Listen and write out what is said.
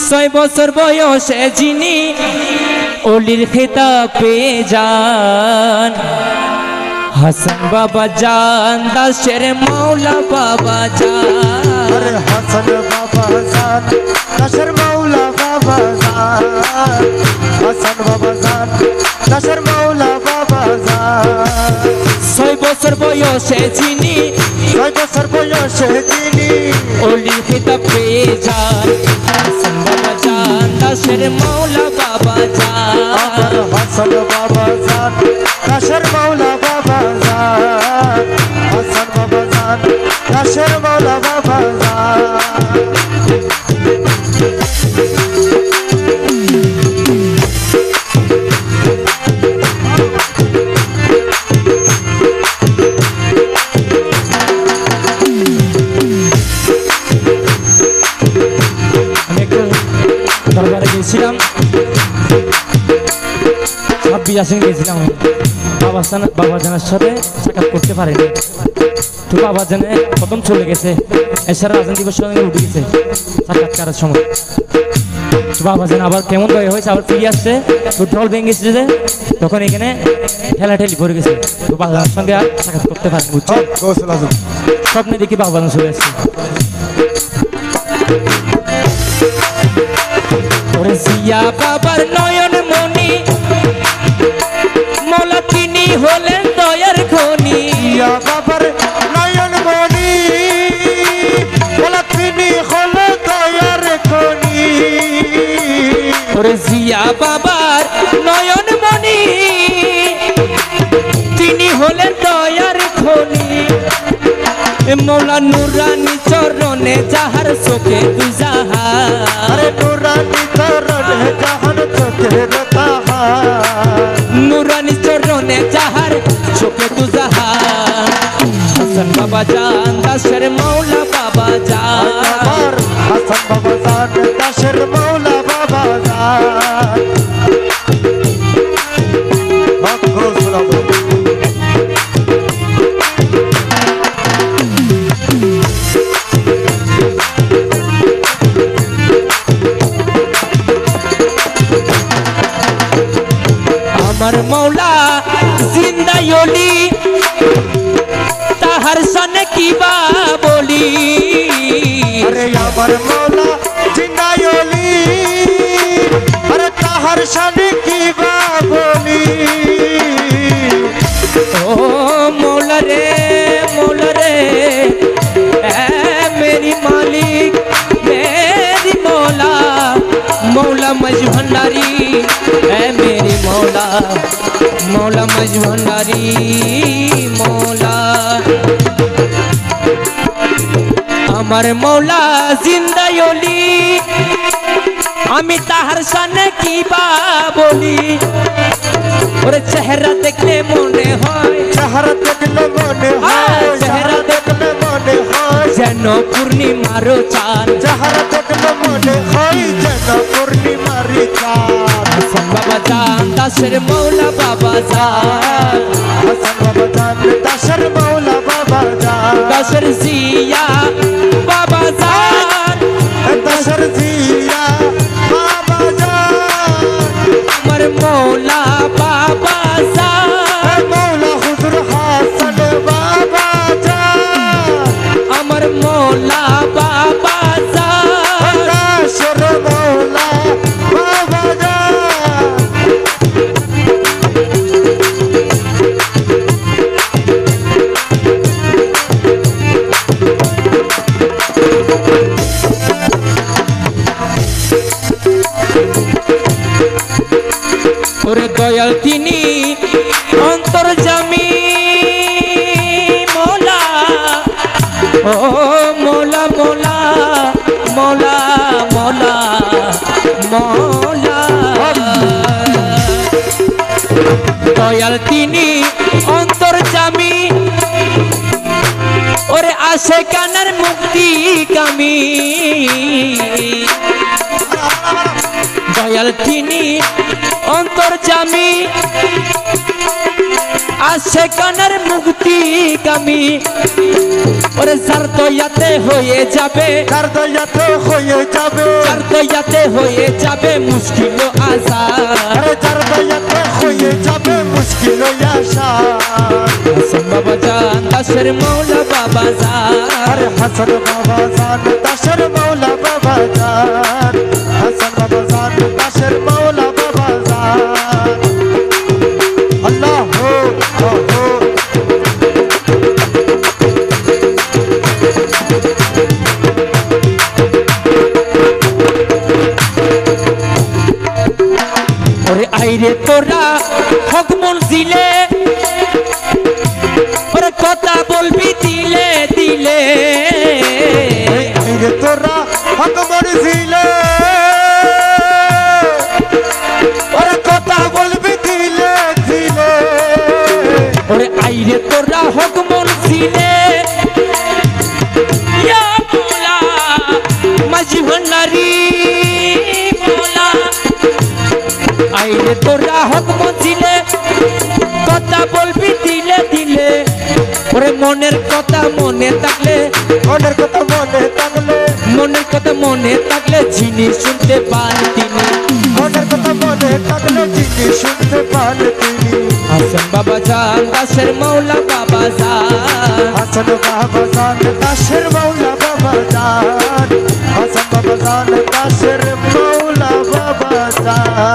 ছয় বছর বয়সে যিনি অলির খেতাব পেয়ে যান, হাসান বাবা জান দাসের মৌলা বাবা জান। হাসান বাবা জান দাসের মৌলা বাবা জান, হাসান বাবা জান দাসের মৌলা বাবা জান। 6 বছর বয়সে যিনি 6 বছর বয়সে যিনি অলির খেতাব পেয়ে যান, হাসান বাবা জান দাসের মৌলা বাবা জান। হাসান বাবা জান দাসের মৌলা বাবা জান, হাসান বাবা জান দাসের মৌলা বাবা জান। দরবারে গেছিলাম, 26 আসেন গেছিলাম। বাবা জানার সাথে সাক্ষাৎ করতে পারিনি, তো বাবা জানে প্রথম চলে গেছে, এছাড়া রাজন দিবস উঠে গেছে সাক্ষাৎকারের সময়। তো বাবা জানে আবার কেমন দয়া হয়েছে, আবার ফিরে আসছে, তো ঢল ভেঙে গেছে যে তখন এখানে ঠেলাঠেলি পড়ে গেছে, তো বাবার সঙ্গে আর সাক্ষাৎ করতে পারিনি। বুঝছো, স্বপ্নে দেখি বাবা জান চলে আসছে। ওরে জিয়া বাবার নয়ন মনি মৌলা তিনি হলেন দয়ার খনি। জিয়া বাবার নয়ন মনি মৌলা তিনি হলেন দয়ার খনি। ওরে জিয়া বাবার নয়ন মনি তিনি হলেন দয়ার খনি। মৌলা নুরানি চরণে যাহার চোখে দুজাহান, আরে নুরানি চরণে যাহার চোখের তাহার, নুরানি চরণে যাহার চোখে দুজাহান। হাসান বাবা জান দাসের মৌলা বাবা জান, হাসান বাবা জান দাসের মৌলা বাবা জান। আমার মৌলা জিন্দাই অলি তাহার সনে কি বা বলি। আরে আমার মৌলা জিন্দাই অলি, আরে তাহার সনে কি বা বলি। ও মৌলা রে মেরি মালিক मेरी मौला मौला मज भंडारी है मेरी मौला मौला मज भंडारी मौला। আমার মৌলা জিন্দাই অলি আমি তাহার সামনে কি বা বলি। ওরে চেহারা দেখলে মনে হয়, চেহারা দেখলে মনে হয়, চেহারা দেখলে মনে হয় যেন পূর্ণিমার চাঁদ, চেহারা দেখলে মনে হয় যেন পূর্ণিমার চাঁদ। হাসান বাবা জান দাসের মৌলা বাবা জান, হাসান বাবা জান দাসের মৌলা বাবা জান, দাসের জিয়া বাবা জান, দাসের জিয়া বাবা জান। আমার মৌলা বাবা জান, মৌলা হুজুর হাসান বাবা জান, আমার মৌলা বাবা জান, দাসের মৌলা বাবা জান। ওরে দয়াল তিনি অন্তর্যামী মৌলা, ও মৌলা মৌলা মৌলা মৌলা মৌলা। দয়াল তিনি অন্তর্যামী, ওরে আসে কানার মুক্তি কামি। দয়াল তিনি অন্তর্যামী আশেকানের মুক্তি কামি ওরে যার দয়াতে হয়ে যাবে, তার দয়াতে হয়ে যাবে, যার দয়াতে হয়ে যাবে মুশকিল আসান। আরে যার দয়াতে হয়ে যাবে মুশকিল আশা। হাসান বাবা জান দাসের মৌলা বাবা জান, আরে হাসান বাবা জান দাসের মৌলা বাবা জান, হাসান বাবা জান দাসের মৌলা বাবা জান। আল্লাহ হো হো হো। ওরে আইরে তোরা হক মঞ্জিলে ওরে কথা বলবি দিলে দিলে, এই রে তোরা হক মরজিলে, ওরে কথা বলবি দিলে দিলে। ওরে আইরে তোরা হক মঞ্জিলে ইয়া মৌলা মাঝি ভান্ডারি মৌলা, আইরে তোরা হক মঞ্জিলে কথা বলবি দিলে দিলে, ওরে মনের কথা মনে থাকলে, মনের কথা মনে থাকলে, মনের কথা মনে থাকলে যিনি শুনতে পান তিনি, মনের কথা মনে থাকলে যিনি শুনতে পান তিনি। হাসান বাবা জান দাসের মৌলা বাবা জান, হাসান বাবা জান দাসের মৌলা বাবা জান, হাসান বাবা জান দাসের মৌলা বাবা জান।